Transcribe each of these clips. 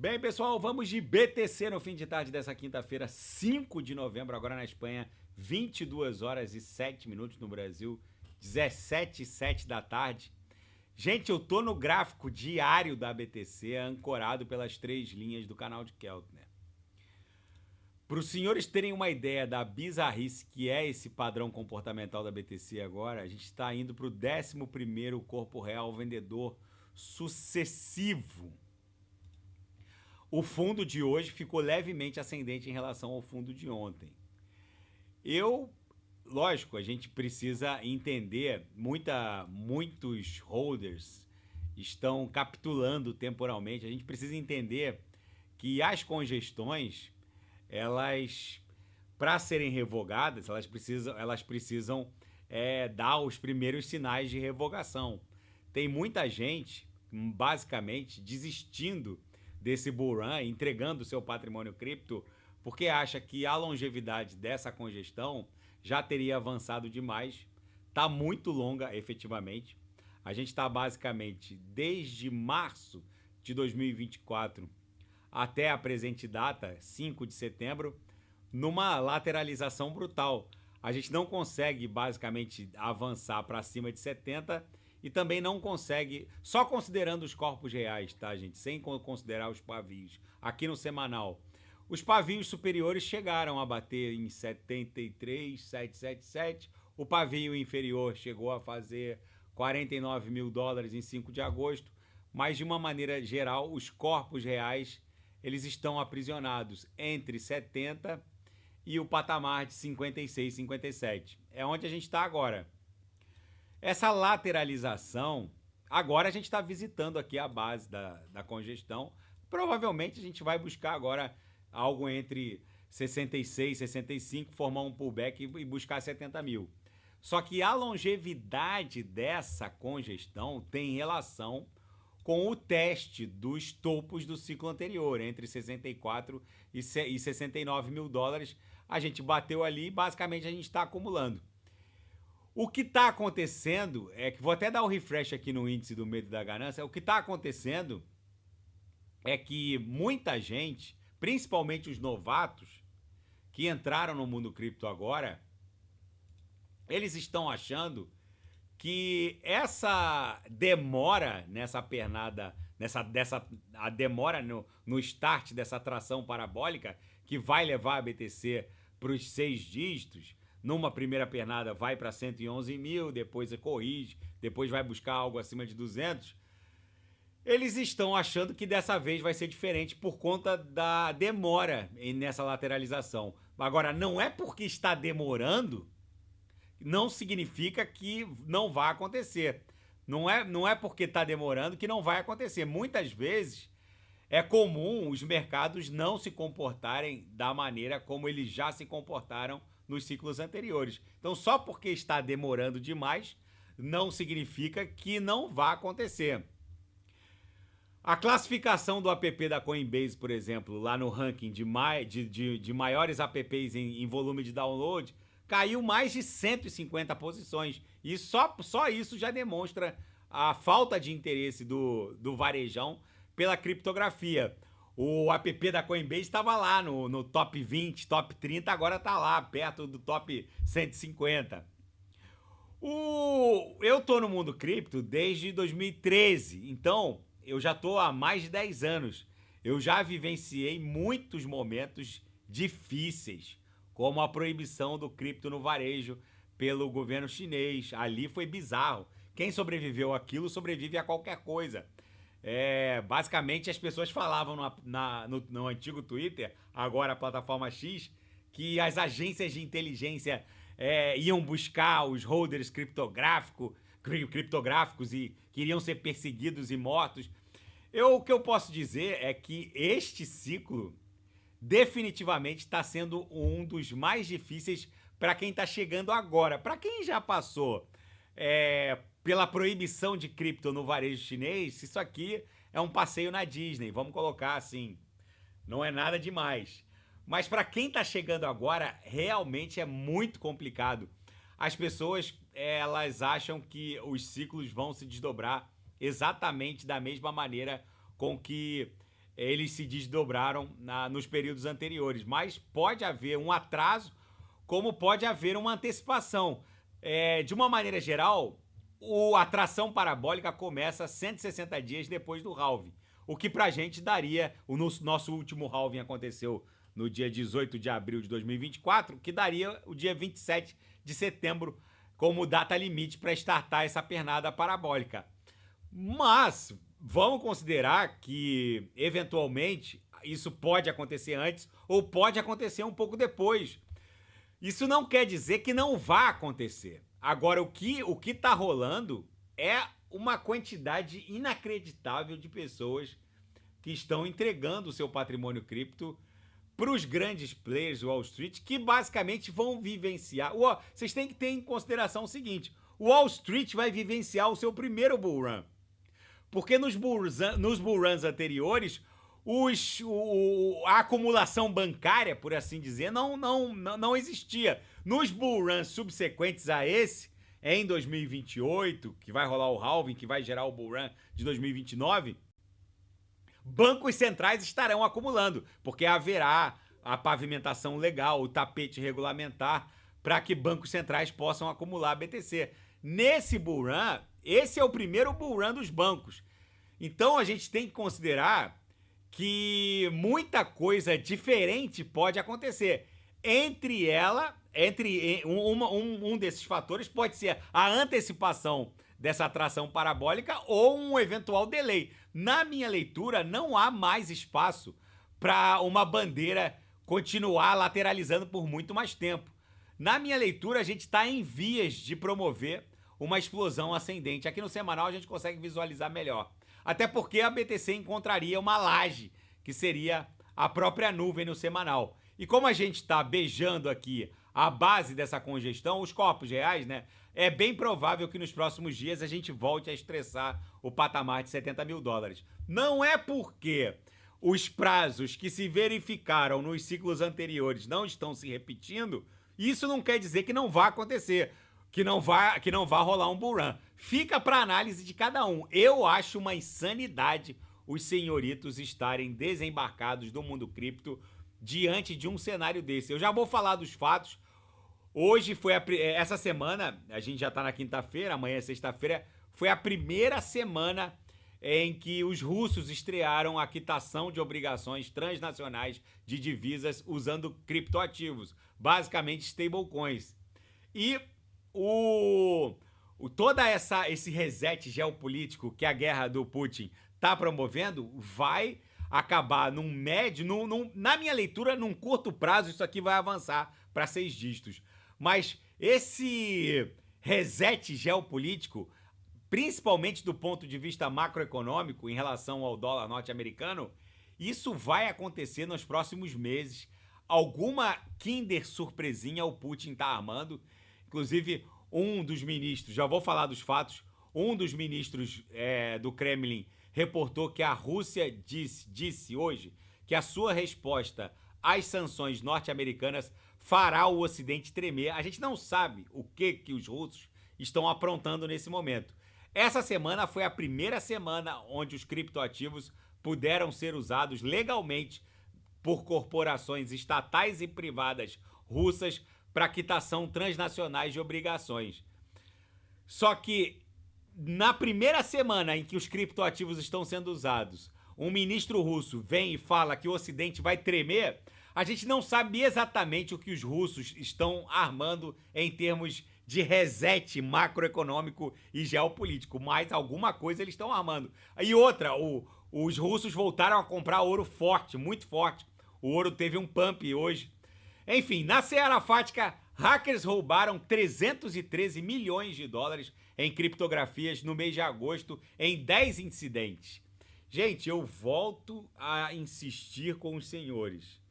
Bem, pessoal, vamos de BTC no fim de tarde dessa quinta-feira, 5 de novembro, agora na Espanha, 22 horas e 7 minutos no Brasil, 17 e 7 da tarde. Gente, eu tô no gráfico diário da BTC, ancorado pelas três linhas do canal de Keltner. Para os senhores terem uma ideia da bizarrice que é esse padrão comportamental da BTC agora, a gente está indo para o 11º corpo real vendedor sucessivo. O fundo de hoje ficou levemente ascendente em relação ao fundo de ontem. Lógico, a gente precisa entender, muitos holders estão capitulando temporalmente. A gente precisa entender que as congestões, elas, para serem revogadas, elas precisam dar os primeiros sinais de revogação. Tem muita gente, basicamente, desistindo desse bull run, entregando seu patrimônio cripto, porque acha que a longevidade dessa congestão já teria avançado demais. Está muito longa, efetivamente. A gente está basicamente desde março de 2024 até a presente data, 5 de setembro, numa lateralização brutal. A gente não consegue basicamente avançar para cima de 70 e também não consegue, só considerando os corpos reais, tá, gente? Sem considerar os pavios. Aqui no semanal, os pavios superiores chegaram a bater em 73,777. O pavio inferior chegou a fazer 49 mil dólares em 5 de agosto. Mas, de uma maneira geral, os corpos reais, eles estão aprisionados entre 70 e o patamar de 56, 57. É onde a gente está agora. Essa lateralização, agora a gente está visitando aqui a base da congestão. Provavelmente a gente vai buscar agora algo entre 66 e 65, formar um pullback e buscar 70 mil. Só que a longevidade dessa congestão tem relação com o teste dos topos do ciclo anterior, entre 64 e 69 mil dólares. A gente bateu ali e basicamente a gente está acumulando. O que está acontecendo é que, vou até dar um refresh aqui no índice do medo e da ganância, o que está acontecendo é que muita gente, principalmente os novatos, que entraram no mundo cripto agora, eles estão achando que essa demora nessa pernada, a demora no start dessa tração parabólica, que vai levar a BTC para os 6 dígitos, numa primeira pernada vai para 111 mil, depois corrige, depois vai buscar algo acima de 200. Eles estão achando que dessa vez vai ser diferente por conta da demora nessa lateralização. Agora, não é porque está demorando, não significa que não vai acontecer. Não é porque está demorando que não vai acontecer. Muitas vezes é comum os mercados não se comportarem da maneira como eles já se comportaram nos ciclos anteriores. Então, só porque está demorando demais, não significa que não vai acontecer. A classificação do app da Coinbase, por exemplo, lá no ranking de maiores apps em volume de download, caiu mais de 150 posições. E só isso já demonstra a falta de interesse do varejão pela criptografia. O app da Coinbase estava lá no top 20, top 30, agora está lá, perto do top 150. Eu tô no mundo cripto desde 2013, então eu já tô há mais de 10 anos. Eu já vivenciei muitos momentos difíceis, como a proibição do cripto no varejo pelo governo chinês. Ali foi bizarro. Quem sobreviveu àquilo sobrevive a qualquer coisa. Basicamente, as pessoas falavam no antigo Twitter, agora a plataforma X, que as agências de inteligência iam buscar os holders criptográficos e queriam ser perseguidos e mortos. O que eu posso dizer é que este ciclo definitivamente está sendo um dos mais difíceis para quem está chegando agora. Para quem já passou pela proibição de cripto no varejo chinês, isso aqui é um passeio na Disney, vamos colocar assim, não é nada demais. Mas para quem está chegando agora, realmente é muito complicado. As pessoas, elas acham que os ciclos vão se desdobrar exatamente da mesma maneira com que eles se desdobraram nos períodos anteriores. Mas pode haver um atraso, como pode haver uma antecipação. De uma maneira geral, a atração parabólica começa 160 dias depois do halving, o que pra gente daria, o nosso último halving aconteceu no dia 18 de abril de 2024, que daria o dia 27 de setembro como data limite para startar essa pernada parabólica. Mas vamos considerar que, eventualmente, isso pode acontecer antes ou pode acontecer um pouco depois. Isso não quer dizer que não vá acontecer. Agora, o que tá rolando é uma quantidade inacreditável de pessoas que estão entregando o seu patrimônio cripto para os grandes players do Wall Street, que basicamente vão vivenciar. Vocês têm que ter em consideração o seguinte: o Wall Street vai vivenciar o seu primeiro bull run. Porque nos bull runs anteriores, a acumulação bancária, por assim dizer, não existia. Nos bull runs subsequentes a esse, em 2028, que vai rolar o halving, que vai gerar o bull run de 2029, bancos centrais estarão acumulando, porque haverá a pavimentação legal, o tapete regulamentar, para que bancos centrais possam acumular BTC. Nesse bull run, esse é o primeiro bull run dos bancos. Então a gente tem que considerar que muita coisa diferente pode acontecer. Um desses fatores pode ser a antecipação dessa atração parabólica ou um eventual delay. Na minha leitura, não há mais espaço para uma bandeira continuar lateralizando por muito mais tempo. Na minha leitura, a gente está em vias de promover uma explosão ascendente. Aqui no semanal a gente consegue visualizar melhor. Até porque a BTC encontraria uma laje, que seria a própria nuvem no semanal. E como a gente está beijando aqui a base dessa congestão, os corpos reais, né? É bem provável que nos próximos dias a gente volte a estressar o patamar de 70 mil dólares. Não é porque os prazos que se verificaram nos ciclos anteriores não estão se repetindo, isso não quer dizer que não vá acontecer, que não vá rolar um bull run. Fica para análise de cada um. Eu acho uma insanidade os senhoritos estarem desembarcados do mundo cripto diante de um cenário desse. Eu já vou falar dos fatos. Hoje foi essa semana, a gente já tá na quinta-feira, amanhã é sexta-feira, foi a primeira semana em que os russos estrearam a quitação de obrigações transnacionais de divisas usando criptoativos, basicamente stablecoins. E toda esse reset geopolítico que a guerra do Putin está promovendo vai acabar na minha leitura, num curto prazo, isso aqui vai avançar para 6 dígitos. Mas esse reset geopolítico, principalmente do ponto de vista macroeconômico em relação ao dólar norte-americano, isso vai acontecer nos próximos meses. Alguma Kinder surpresinha o Putin está armando. Inclusive, um dos ministros, já vou falar dos fatos, um dos ministros do Kremlin reportou que a Rússia disse hoje que a sua resposta às sanções norte-americanas fará o Ocidente tremer. A gente não sabe o que os russos estão aprontando nesse momento. Essa semana foi a primeira semana onde os criptoativos puderam ser usados legalmente por corporações estatais e privadas russas para quitação transnacionais de obrigações. Só que na primeira semana em que os criptoativos estão sendo usados, um ministro russo vem e fala que o Ocidente vai tremer, a gente não sabe exatamente o que os russos estão armando em termos de reset macroeconômico e geopolítico, mas alguma coisa eles estão armando. E outra, os russos voltaram a comprar ouro forte, muito forte. O ouro teve um pump hoje. Enfim, na Seara Fática, hackers roubaram 313 milhões de dólares em criptografias no mês de agosto em 10 incidentes. Gente, eu volto a insistir com os senhores.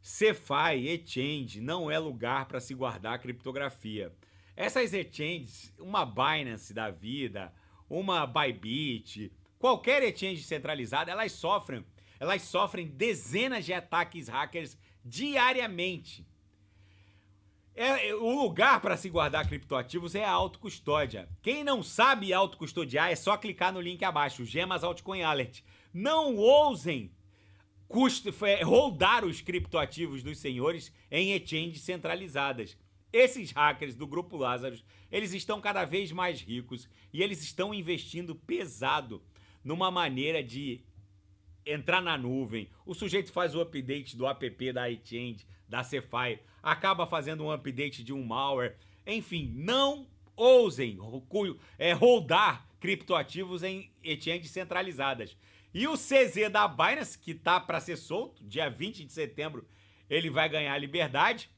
CeFi, exchange, não é lugar para se guardar criptografia. Essas exchanges, uma Binance da vida, uma Bybit, qualquer exchange centralizada, elas sofrem dezenas de ataques hackers diariamente. O lugar para se guardar criptoativos é a autocustódia. Quem não sabe autocustodiar é só clicar no link abaixo, Gemas Altcoin Alert. Não ousem holdar os criptoativos dos senhores em exchanges centralizadas. Esses hackers do Grupo Lazarus, eles estão cada vez mais ricos e eles estão investindo pesado numa maneira de entrar na nuvem. O sujeito faz o update do app da iChange, da Cefi, acaba fazendo um update de um malware. Enfim, não ousem holdar criptoativos em exchanges centralizadas. E o CZ da Binance, que tá para ser solto, dia 20 de setembro, ele vai ganhar liberdade,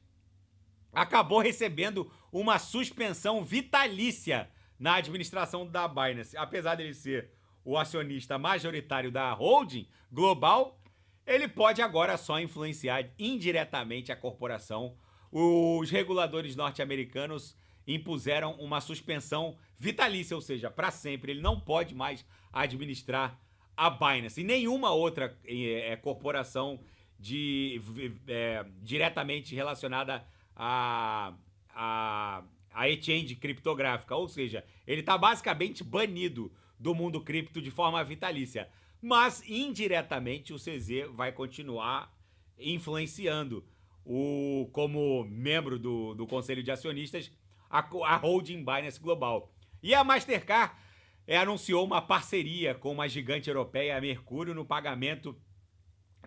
acabou recebendo uma suspensão vitalícia na administração da Binance. Apesar dele ser o acionista majoritário da holding global, ele pode agora só influenciar indiretamente a corporação. Os reguladores norte-americanos impuseram uma suspensão vitalícia, ou seja, para sempre. Ele não pode mais administrar a Binance e nenhuma outra corporação diretamente relacionada a exchange criptográfica. Ou seja, ele está basicamente banido do mundo cripto de forma vitalícia. Mas, indiretamente, o CZ vai continuar influenciando, como membro do Conselho de Acionistas, a holding Binance Global. E a Mastercard anunciou uma parceria com uma gigante europeia, a Mercúrio, no pagamento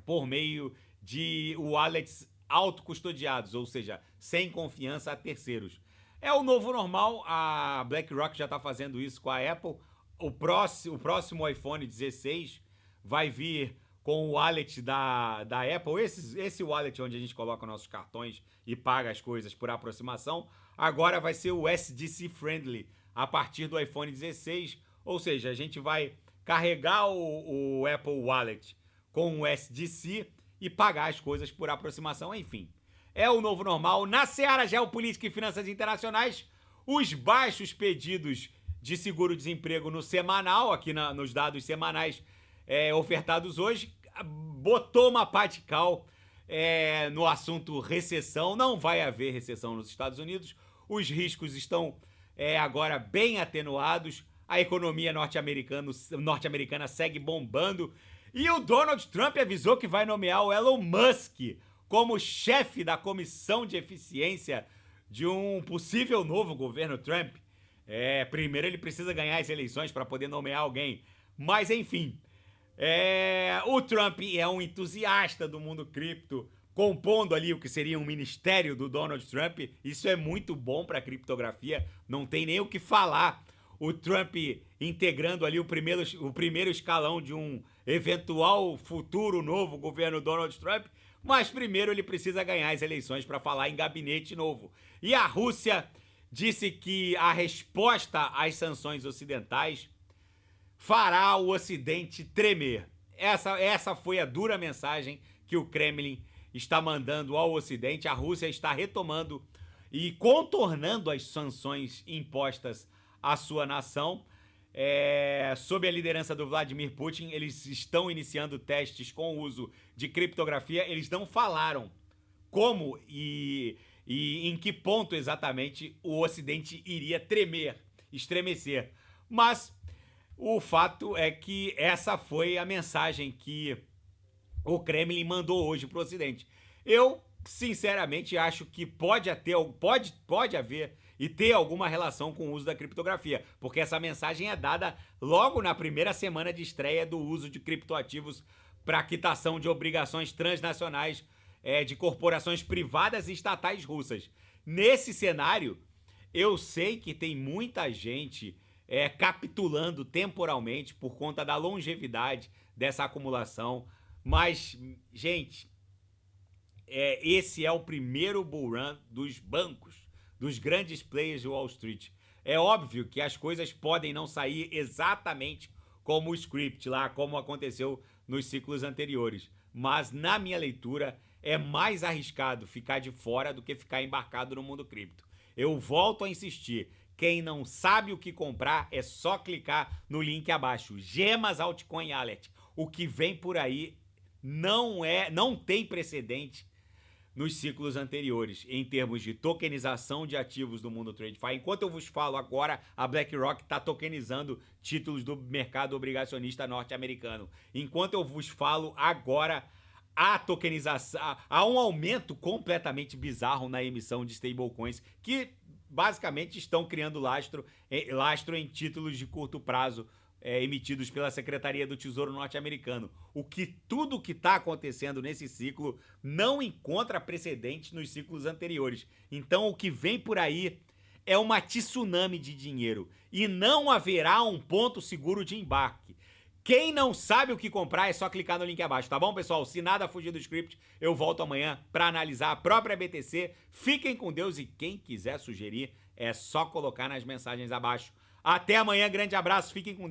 por meio de wallets autocustodiados, ou seja, sem confiança a terceiros. É o novo normal, a BlackRock já está fazendo isso com a Apple. O próximo iPhone 16 vai vir com o wallet da Apple, esse wallet onde a gente coloca nossos cartões e paga as coisas por aproximação, agora vai ser o SDC Friendly a partir do iPhone 16, ou seja, a gente vai carregar o Apple Wallet com o SDC e pagar as coisas por aproximação, enfim. É o novo normal. Na seara geopolítica e finanças internacionais, os baixos pedidos de seguro-desemprego no semanal, aqui nos dados semanais ofertados hoje, botou uma pá de cal no assunto recessão. Não vai haver recessão nos Estados Unidos. Os riscos estão agora bem atenuados. A economia norte-americana segue bombando. E o Donald Trump avisou que vai nomear o Elon Musk como chefe da comissão de eficiência de um possível novo governo Trump. Primeiro ele precisa ganhar as eleições para poder nomear alguém. Mas, enfim, o Trump é um entusiasta do mundo cripto, compondo ali o que seria um ministério do Donald Trump. Isso é muito bom para a criptografia, não tem nem o que falar. O Trump integrando ali o primeiro escalão de um eventual futuro novo governo Donald Trump, mas primeiro ele precisa ganhar as eleições para falar em gabinete novo. E a Rússia disse que a resposta às sanções ocidentais fará o Ocidente tremer. Essa foi a dura mensagem que o Kremlin está mandando ao Ocidente. A Rússia está retomando e contornando as sanções impostas à sua nação. Sob a liderança do Vladimir Putin, eles estão iniciando testes com o uso de criptografia. Eles não falaram como e em que ponto exatamente o Ocidente iria estremecer. Mas o fato é que essa foi a mensagem que o Kremlin mandou hoje para o Ocidente. Eu, sinceramente, acho que pode haver e ter alguma relação com o uso da criptografia, porque essa mensagem é dada logo na primeira semana de estreia do uso de criptoativos para quitação de obrigações transnacionais de corporações privadas e estatais russas. Nesse cenário, eu sei que tem muita gente capitulando temporalmente por conta da longevidade dessa acumulação, mas, gente, esse é o primeiro bull run dos bancos, dos grandes players de Wall Street. É óbvio que as coisas podem não sair exatamente como o script lá, como aconteceu nos ciclos anteriores. Mas, na minha leitura, é mais arriscado ficar de fora do que ficar embarcado no mundo cripto. Eu volto a insistir. Quem não sabe o que comprar, é só clicar no link abaixo. Gemas Altcoin Alert. O que vem por aí não tem precedente nos ciclos anteriores, em termos de tokenização de ativos do mundo TradeFi. Enquanto eu vos falo agora, a BlackRock está tokenizando títulos do mercado obrigacionista norte-americano. Enquanto eu vos falo agora, há tokenização, há um aumento completamente bizarro na emissão de stablecoins que basicamente estão criando lastro em títulos de curto prazo emitidos pela Secretaria do Tesouro norte-americano. Tudo o que está acontecendo nesse ciclo não encontra precedentes nos ciclos anteriores. Então o que vem por aí é uma tsunami de dinheiro e não haverá um ponto seguro de embarque. Quem não sabe o que comprar é só clicar no link abaixo, tá bom, pessoal? Se nada fugir do script, eu volto amanhã para analisar a própria BTC. Fiquem com Deus e quem quiser sugerir é só colocar nas mensagens abaixo. Até amanhã, grande abraço, fiquem com Deus.